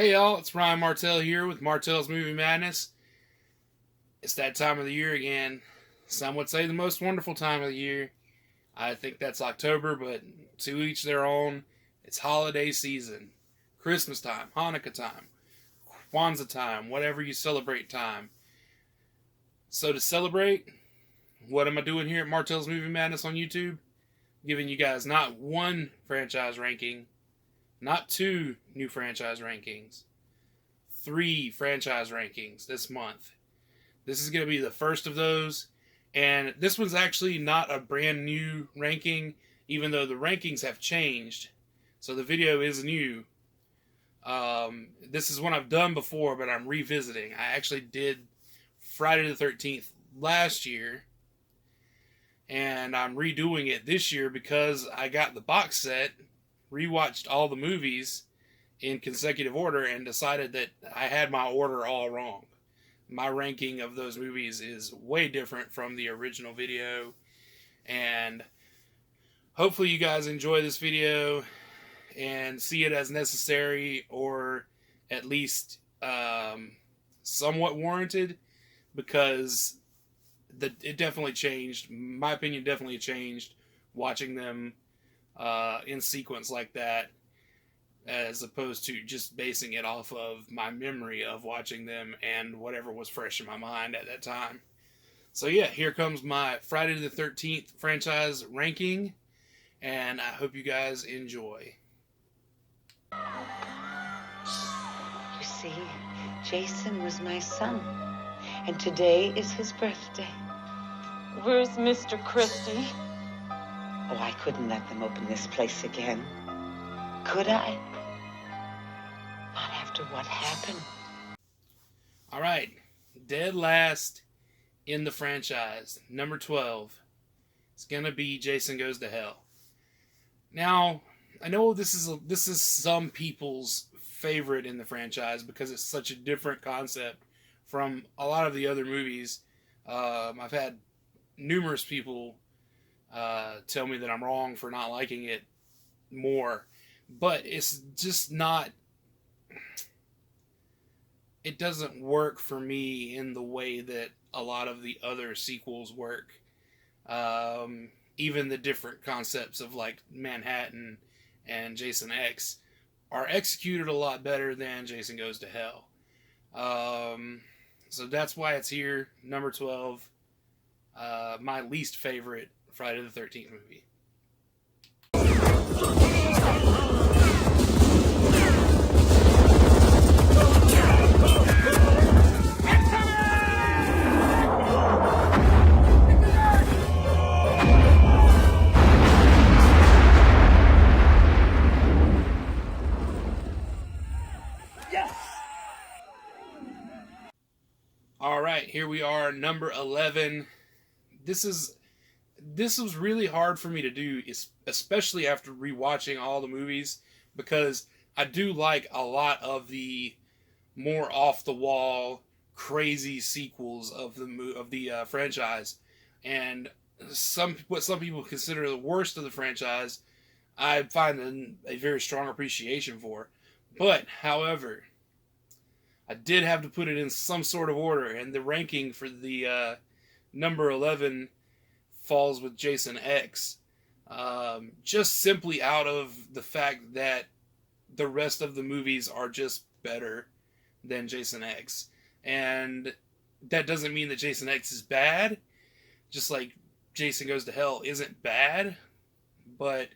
Hey y'all, it's Ryan Martell here with Martell's Movie Madness. It's that time of the year again. Some would say the most wonderful time of the year. I think that's October, but to each their own. It's holiday season. Christmas time, Hanukkah time, Kwanzaa time, whatever you celebrate time. So to celebrate, what am I doing here at Martell's Movie Madness on YouTube? Giving you guys not one franchise ranking, not two new franchise rankings, three franchise rankings this month. This is going to be the first of those. And this one's actually not a brand new ranking, even though the rankings have changed. So the video is new. This is one I've done before, but I'm revisiting. I actually did Friday the 13th last year, and I'm redoing it this year because I got the box set, rewatched all the movies in consecutive order, and decided that I had my order all wrong. My ranking of those movies is way different from the original video, and hopefully you guys enjoy this video and see it as necessary, or at least somewhat warranted, because it definitely changed. My opinion definitely changed watching them in sequence like that, as opposed to just basing it off of my memory of watching them and whatever was fresh in my mind at that time. So yeah, here comes my Friday the 13th franchise ranking, and I hope you guys enjoy. You see, Jason was my son, and today is his birthday. Where's Mr. Christie? Oh, I couldn't let them open this place again. Could I? Not after what happened. Alright, dead last in the franchise, number 12. It's gonna be Jason Goes to Hell. Now, I know this is some people's favorite in the franchise because it's such a different concept from a lot of the other movies. I've had numerous people tell me that I'm wrong for not liking it more, but it's just not. It doesn't work for me in the way that a lot of the other sequels work. Even the different concepts of like Manhattan and Jason X are executed a lot better than Jason Goes to Hell. So that's why it's here, number 12. My least favorite Friday the 13th movie. Alright, here we are, number 11. This was really hard for me to do, especially after rewatching all the movies, because I do like a lot of the more off-the-wall, crazy sequels of the franchise, and what some people consider the worst of the franchise, I find a very strong appreciation for. But, however, I did have to put it in some sort of order, and the ranking for the number 11 falls with Jason X. Just simply out of the fact that the rest of the movies are just better than Jason X. And that doesn't mean that Jason X is bad, just like Jason Goes to Hell isn't bad, but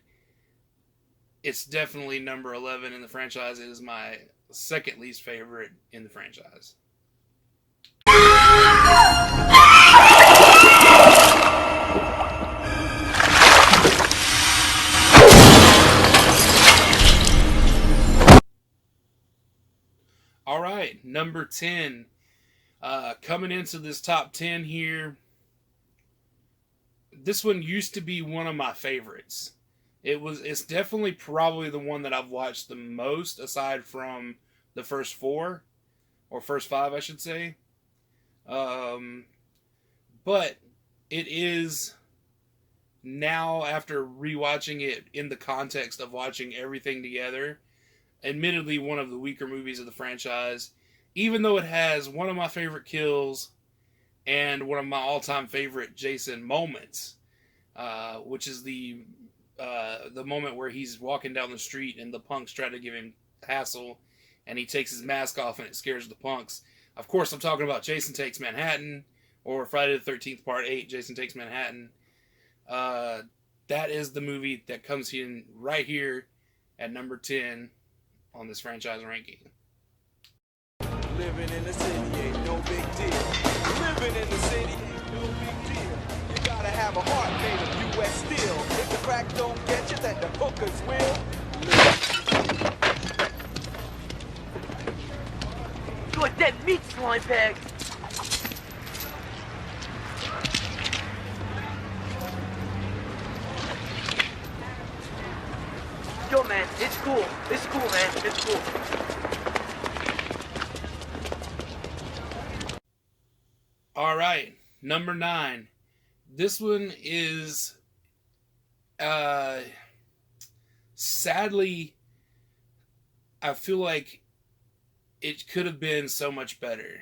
it's definitely number 11 in the franchise. It is my second least favorite in the franchise. Alright, number 10. Coming into this top 10 here, this one used to be one of my favorites. It's definitely probably the one that I've watched the most, aside from the first four, or first five, I should say. But it is now, after rewatching it in the context of watching everything together, admittedly one of the weaker movies of the franchise, even though it has one of my favorite kills and one of my all-time favorite Jason moments, which is the moment where he's walking down the street and the punks try to give him hassle, and he takes his mask off and it scares the punks. Of course, I'm talking about Jason Takes Manhattan, or Friday the 13th Part 8, Jason Takes Manhattan. That is the movie that comes in right here at number 10 on this franchise ranking. Living in the city ain't no big deal. Living in the city ain't no big deal. You gotta have a heart made of U.S. steel. If the crack don't get you, then the hookers will. You a dead meat slime bag. Yo, man, it's cool. It's cool, man. It's cool. All right, number 9. This one is, sadly, I feel like it could have been so much better.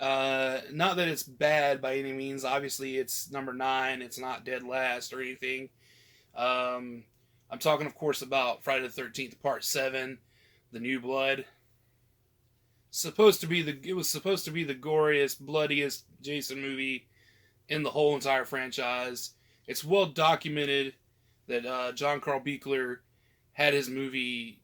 Not that it's bad by any means. Obviously, it's number 9. It's not dead last or anything. I'm talking, of course, about Friday the 13th, Part 7, The New Blood. It was supposed to be the goriest, bloodiest Jason movie in the whole entire franchise. It's well documented that John Carl Buechler had his movie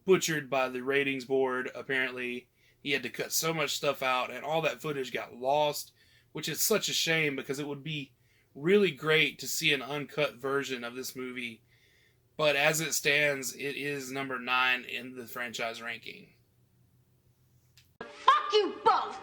butchered by the ratings board. Apparently, he had to cut so much stuff out, and all that footage got lost, which is such a shame because it would be really great to see an uncut version of this movie. But as it stands, it is number 9 in the franchise ranking. Fuck you both!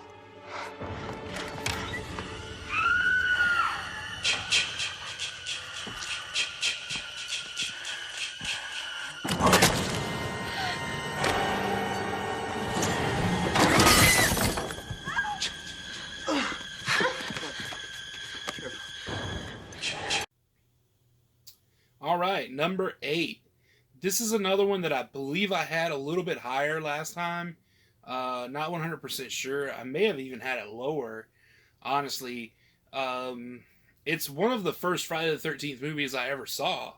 All right, number 8. This is another one that I believe I had a little bit higher last time. Not 100% sure. I may have even had it lower, honestly. It's one of the first Friday the 13th movies I ever saw.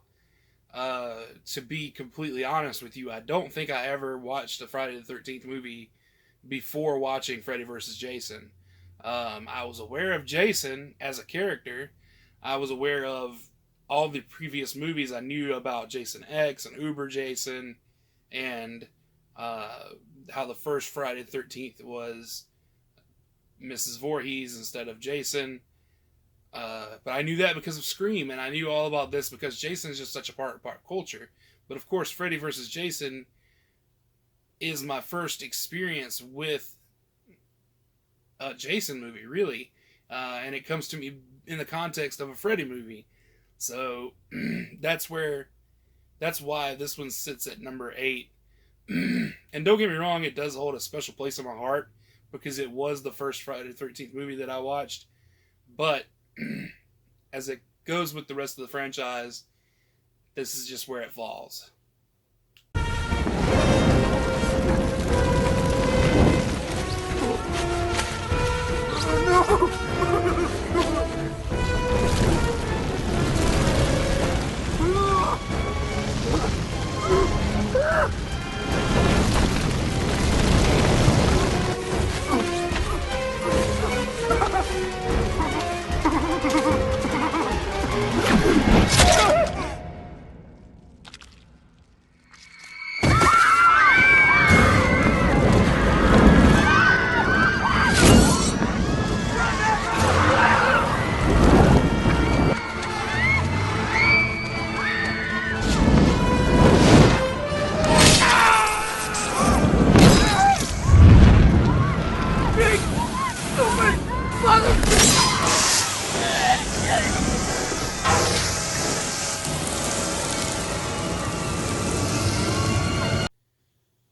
To be completely honest with you, I don't think I ever watched a Friday the 13th movie before watching Freddy vs. Jason. I was aware of Jason as a character. I was aware of all the previous movies. I knew about Jason X and Uber Jason, and how the first Friday the 13th was Mrs. Voorhees instead of Jason. But I knew that because of Scream, and I knew all about this because Jason is just such a part of pop culture. But of course, Freddy vs. Jason is my first experience with a Jason movie, really. And it comes to me in the context of a Freddy movie. So that's why this one sits at number 8. And don't get me wrong, it does hold a special place in my heart because it was the first Friday the 13th movie that I watched. But as it goes with the rest of the franchise, this is just where it falls.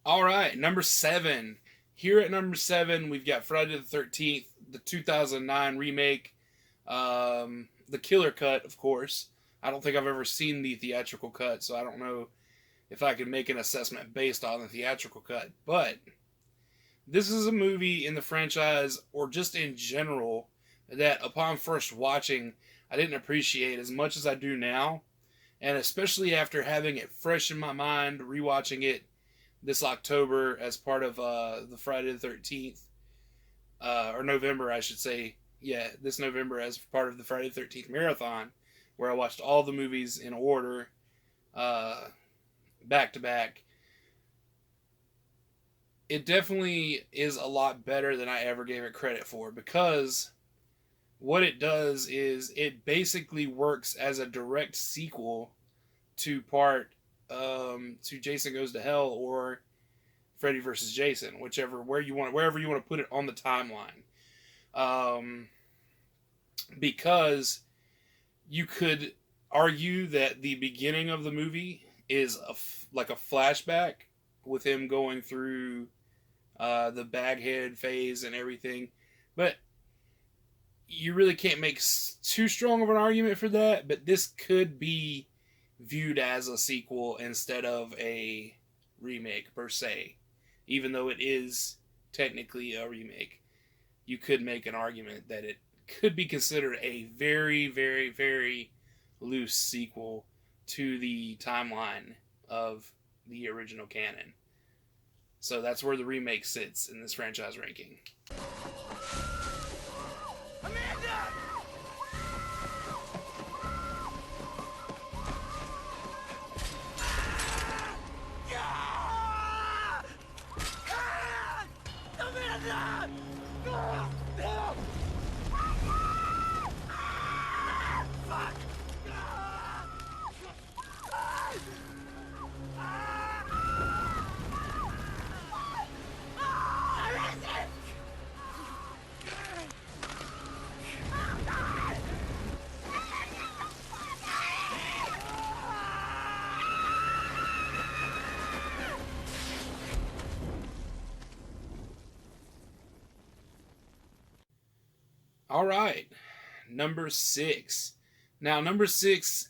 All right, number 7. Here at number 7, we've got Friday the 13th, the 2009 remake, the killer cut, of course. I don't think I've ever seen the theatrical cut, so I don't know if I could make an assessment based on the theatrical cut. But this is a movie in the franchise, or just in general, that upon first watching, I didn't appreciate as much as I do now. And especially after having it fresh in my mind, rewatching it this October as part of the Friday the 13th, or November, I should say. Yeah, this November as part of the Friday the 13th marathon, where I watched all the movies in order, back to back. It definitely is a lot better than I ever gave it credit for, because what it does is it basically works as a direct sequel to to Jason Goes to Hell or Freddy vs. Jason, wherever you want to put it on the timeline. Because you could argue that the beginning of the movie is like a flashback with him going through the baghead phase and everything, but you really can't make too strong of an argument for that. But this could be viewed as a sequel instead of a remake per se, even though it is technically a remake. You could make an argument that it could be considered a very, very, very loose sequel to the timeline of the original canon. So that's where the remake sits in this franchise ranking. Amanda! Amanda! Fuck! All right, number 6. Now, number 6,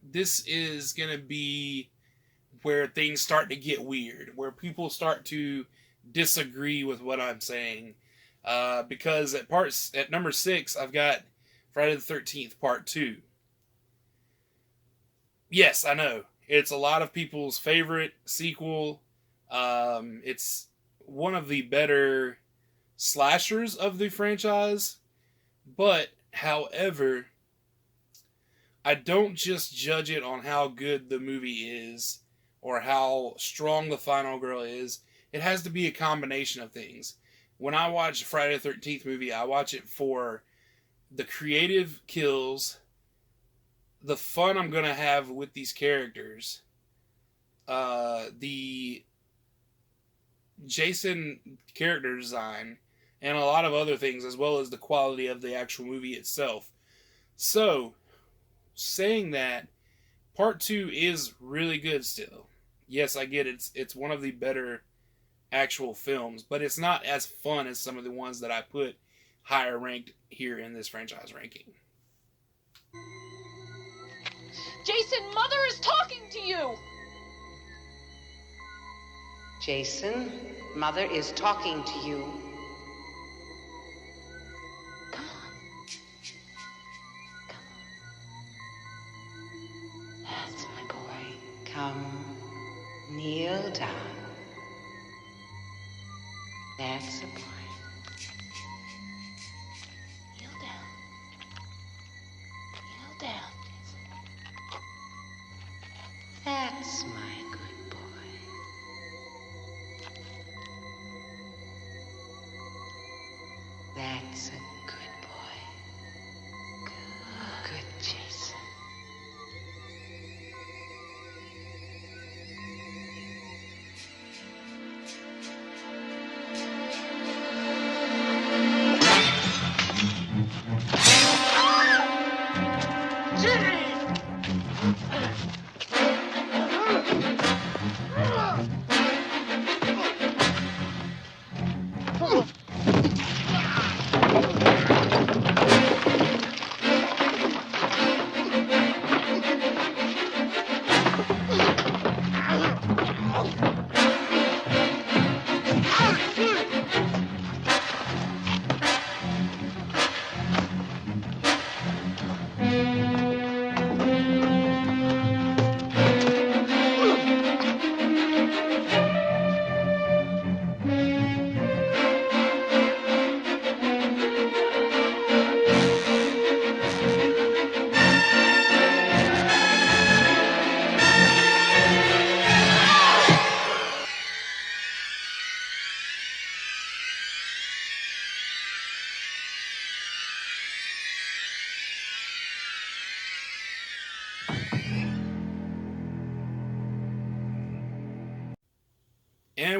this is going to be where things start to get weird, where people start to disagree with what I'm saying. Because at number 6, I've got Friday the 13th Part 2. Yes, I know. It's a lot of people's favorite sequel. It's one of the better slashers of the franchise. But, however, I don't just judge it on how good the movie is or how strong the final girl is. It has to be a combination of things. When I watch Friday the 13th movie, I watch it for the creative kills, the fun I'm going to have with these characters, the Jason character design, and a lot of other things, as well as the quality of the actual movie itself. So, saying that, Part 2 is really good still. Yes, I get it. It's one of the better actual films, but it's not as fun as some of the ones that I put higher ranked here in this franchise ranking. Jason, Mother is talking to you! Jason, Mother is talking to you. Come on. Come on. That's my boy. Come, kneel down. That's a boy. Kneel down. Kneel down, Jason. That's my good boy. That's a good boy. Good Jason.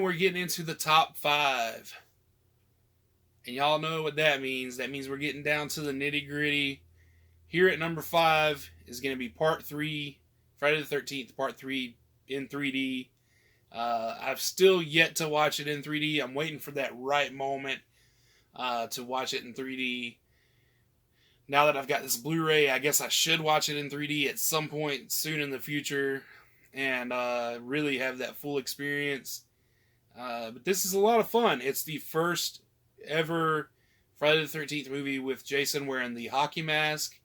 And we're getting into the top 5. And y'all know what that means. That means we're getting down to the nitty gritty. Here at number 5 is going to be Part 3, Friday the 13th, Part 3 in 3D. I've still yet to watch it in 3D. I'm waiting for that right moment to watch it in 3D. Now that I've got this Blu-ray, I guess I should watch it in 3D at some point soon in the future and really have that full experience. But this is a lot of fun. It's the first ever Friday the 13th movie with Jason wearing the hockey mask.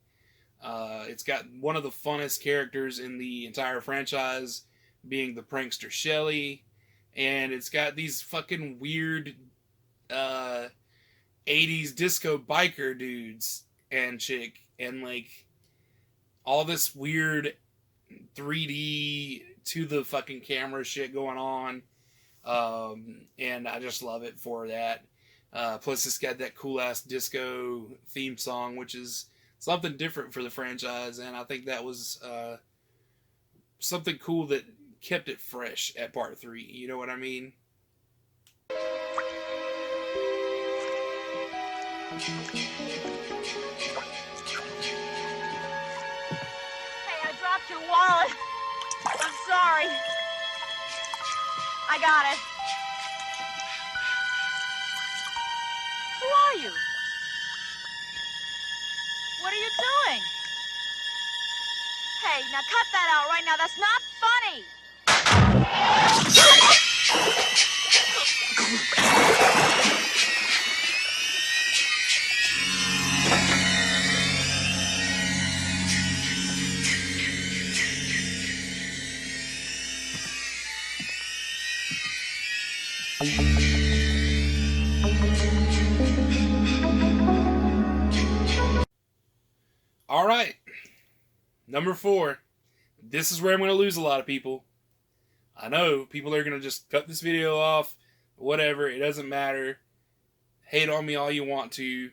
It's got one of the funnest characters in the entire franchise being the prankster Shelly. And it's got these fucking weird 80s disco biker dudes and chick, and like all this weird 3D to the fucking camera shit going on, and I just love it for that. Plus it's got that cool ass disco theme song, which is something different for the franchise, and I think that was something cool that kept it fresh at Part 3, you know what I mean? Hey, I dropped your wallet. I'm sorry. I got it. Who are you? What are you doing? Hey, now cut that out right now. That's not funny. All right, number 4. This is where I'm going to lose a lot of people. I know people are going to just cut this video off, whatever, it doesn't matter. Hate on me all you want to.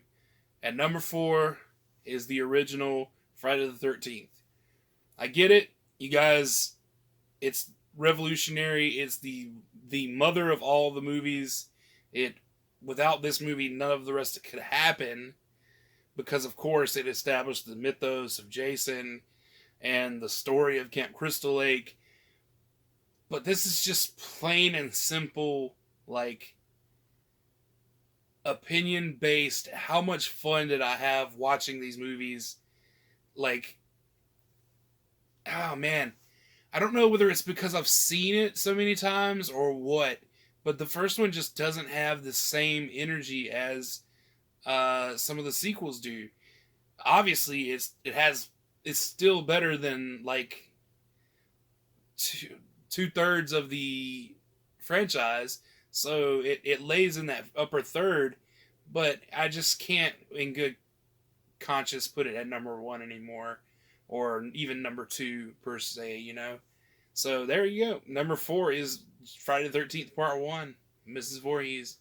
At number 4 is the original Friday the 13th. I get it, you guys, it's revolutionary, it's the mother of all the movies. Without this movie, none of the rest could happen. Because, of course, it established the mythos of Jason and the story of Camp Crystal Lake. But this is just plain and simple, like, opinion-based. How much fun did I have watching these movies? Like, oh, man. I don't know whether it's because I've seen it so many times or what. But the first one just doesn't have the same energy as some of the sequels do. Obviously, it's still better than like two-thirds of the franchise, so it lays in that upper third. But I just can't, in good conscience, put it at number 1 anymore, or even number 2 per se. You know. So there you go. Number 4 is Friday the 13th Part 1. Mrs. Voorhees.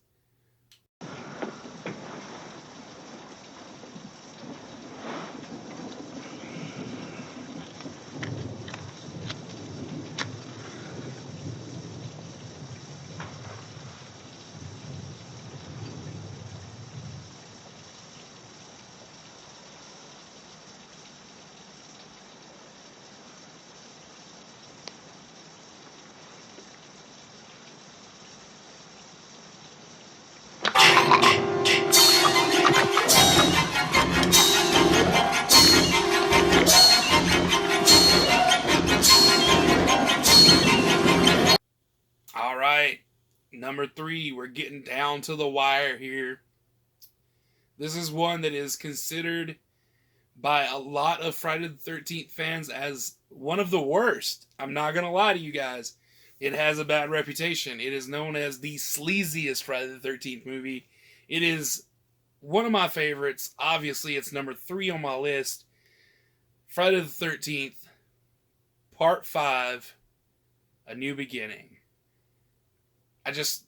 Number 3, we're getting down to the wire here. This is one that is considered by a lot of Friday the 13th fans as one of the worst. I'm not going to lie to you guys. It has a bad reputation. It is known as the sleaziest Friday the 13th movie. It is one of my favorites. Obviously, it's number 3 on my list. Friday the 13th, Part 5, A New Beginning. It's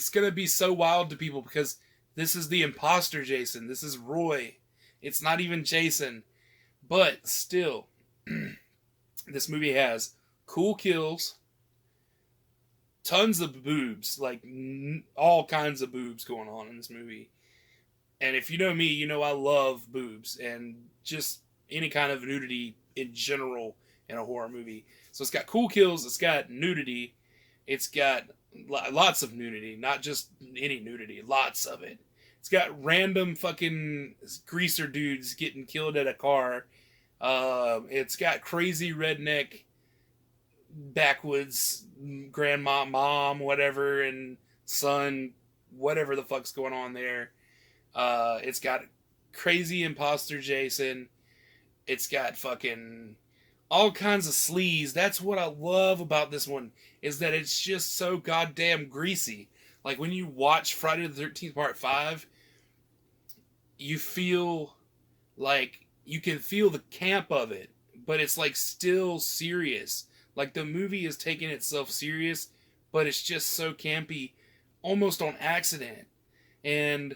going to be so wild to people because this is the imposter Jason. This is Roy. It's not even Jason. But still, this movie has cool kills, tons of boobs, like all kinds of boobs going on in this movie. And if you know me, you know I love boobs and just any kind of nudity in general in a horror movie. So it's got cool kills, it's got nudity, it's got lots of nudity, not just any nudity, lots of it. It's got random fucking greaser dudes getting killed at a car. It's got crazy redneck backwoods grandma, mom, whatever, and son, whatever the fuck's going on there. It's got crazy imposter Jason. It's got fucking all kinds of sleaze. That's what I love about this one, is that it's just so goddamn greasy. Like when you watch Friday the 13th Part 5, you feel like you can feel the camp of it, but it's like still serious. Like the movie is taking itself serious, but it's just so campy, almost on accident. And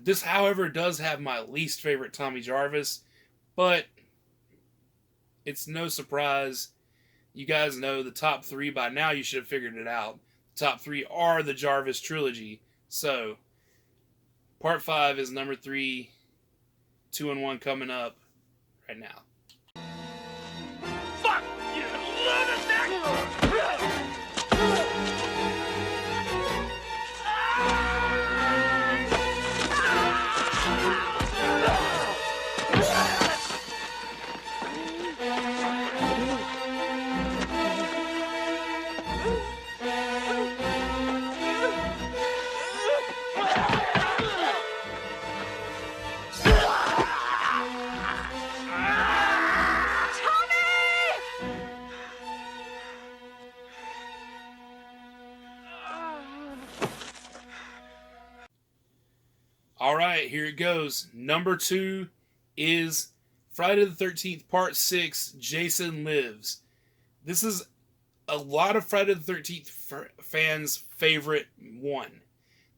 this, however, does have my least favorite Tommy Jarvis, but it's no surprise. You guys know the top 3 by now. You should have figured it out. The top 3 are the Jarvis trilogy. So, Part 5 is number 3. 2 and 1 coming up right now. Fuck you, lunatic! Alright, here it goes. Number 2 is Friday the 13th Part 6, Jason Lives. This is a lot of Friday the 13th fans' favorite one.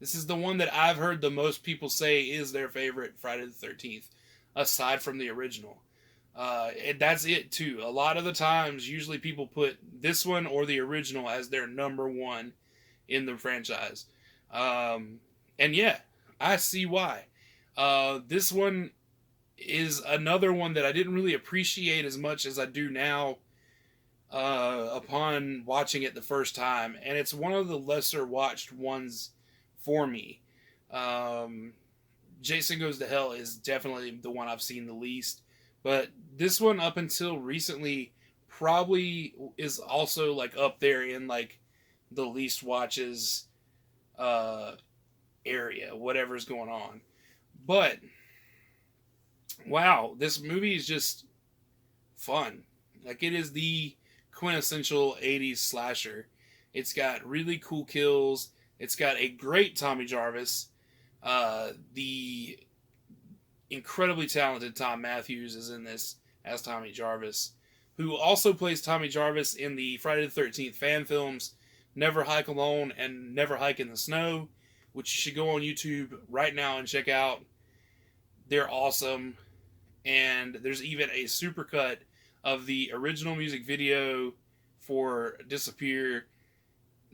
This is the one that I've heard the most people say is their favorite Friday the 13th, aside from the original. And that's it too. A lot of the times, usually people put this one or the original as their number 1 in the franchise. And yeah, I see why. This one is another one that I didn't really appreciate as much as I do now upon watching it the first time. And it's one of the lesser watched ones for me. Jason Goes to Hell is definitely the one I've seen the least. But this one, up until recently, probably is also like up there in like the least watches area, whatever's going on. But wow, this movie is just fun. Like, it is the quintessential 80s slasher. It's got really cool kills. It's got a great Tommy Jarvis. The incredibly talented Tom Matthews is in this as Tommy Jarvis, who also plays Tommy Jarvis in the Friday the 13th fan films Never Hike Alone and Never Hike in the Snow, which you should go on YouTube right now and check out. They're awesome. And there's even a supercut of the original music video for Disappear,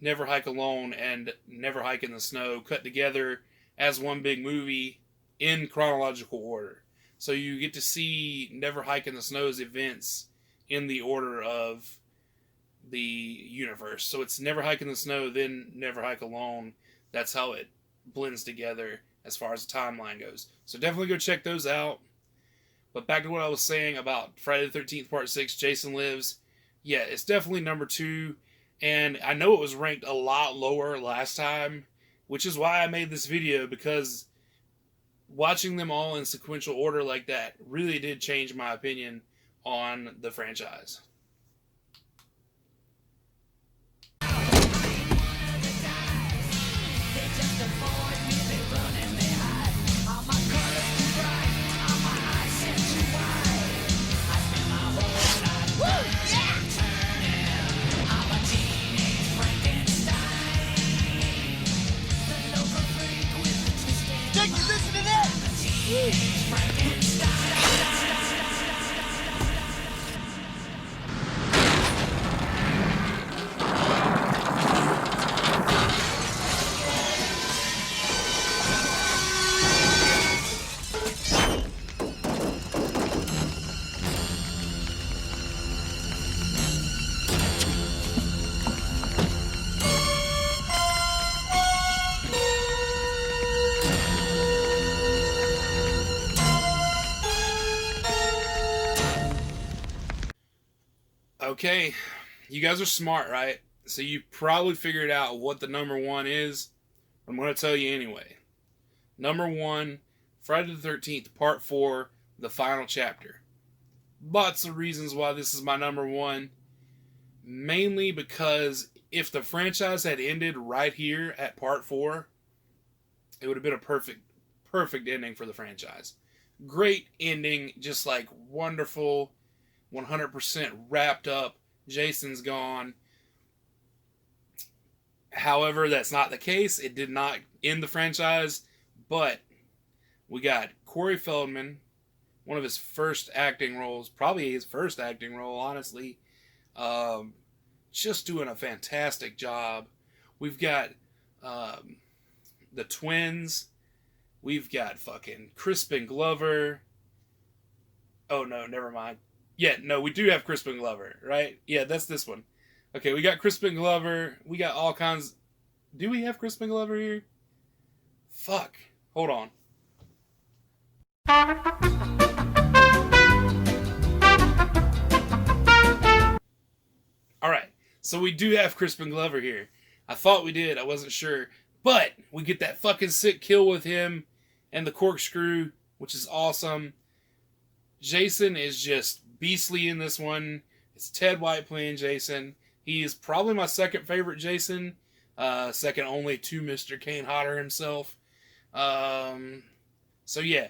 Never Hike Alone, and Never Hike in the Snow cut together as one big movie in chronological order. So you get to see Never Hike in the Snow's events in the order of the universe. So it's Never Hike in the Snow, then Never Hike Alone. That's how it blends together as far as the timeline goes. So definitely go check those out. But back to what I was saying about Friday the 13th Part 6, Jason Lives. Yeah, it's definitely number 2. And I know it was ranked a lot lower last time, which is why I made this video, because watching them all in sequential order like that really did change my opinion on the franchise. Okay, you guys are smart, right? So you probably figured out what the number one is. I'm going to tell you anyway. Number one, Friday the 13th, Part 4, the final chapter. Lots of reasons why this is my number one. Mainly because if the franchise had ended right here at Part 4, it would have been a perfect ending for the franchise. Great ending, just like wonderful, 100% wrapped up. Jason's gone. However, that's not the case. It did not end the franchise, but we got Corey Feldman, one of his first acting roles, probably his first acting role, honestly, just doing a fantastic job. We've got the twins. We've got fucking Crispin Glover. Oh, no, never mind. Yeah, no, we do have Crispin Glover, right? Yeah, that's this one. Okay, we got Crispin Glover. We got all kinds. Do we have Crispin Glover here? Fuck. Hold on. Alright, so we do have Crispin Glover here. I thought we did, I wasn't sure. But we get that fucking sick kill with him and the corkscrew, which is awesome. Jason is just beastly in this one. It's Ted White playing Jason. He is probably my second favorite Jason. Second only to Mr. Kane Hodder himself. So yeah,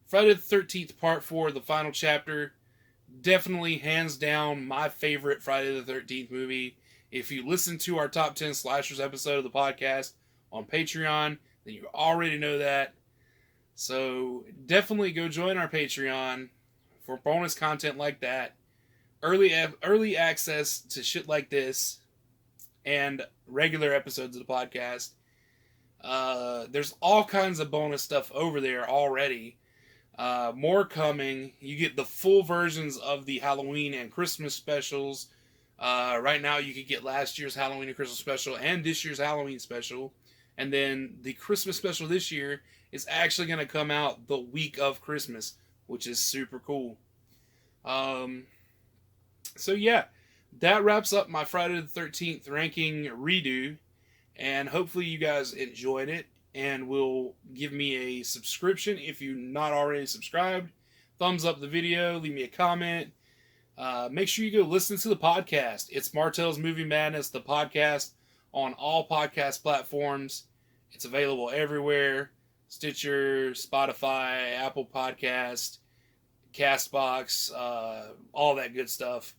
Friday the 13th, Part 4, the final chapter. Definitely, hands down, my favorite Friday the 13th movie. If you listen to our Top 10 Slashers episode of the podcast on Patreon, then you already know that. So definitely go join our Patreon for bonus content like that. Early access to shit like this. And regular episodes of the podcast. There's all kinds of bonus stuff over there already. More coming. You get the full versions of the Halloween and Christmas specials. Right now you could get last year's Halloween and Christmas special and this year's Halloween special. And then the Christmas special this year is actually going to come out the week of Christmas, which is super cool. So yeah, that wraps up my Friday the 13th ranking redo. And hopefully you guys enjoyed it and will give me a subscription if you're not already subscribed. Thumbs up the video, leave me a comment. Make sure you go listen to the podcast. It's Martell's Movie Madness, the podcast, on all podcast platforms. It's available everywhere. Stitcher, Spotify, Apple Podcast, CastBox, all that good stuff.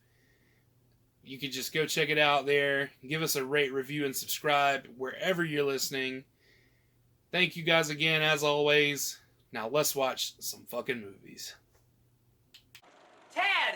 You can just go check it out there. Give us a rate, review, and subscribe wherever you're listening. Thank you guys again, as always. Now let's watch some fucking movies. Ted!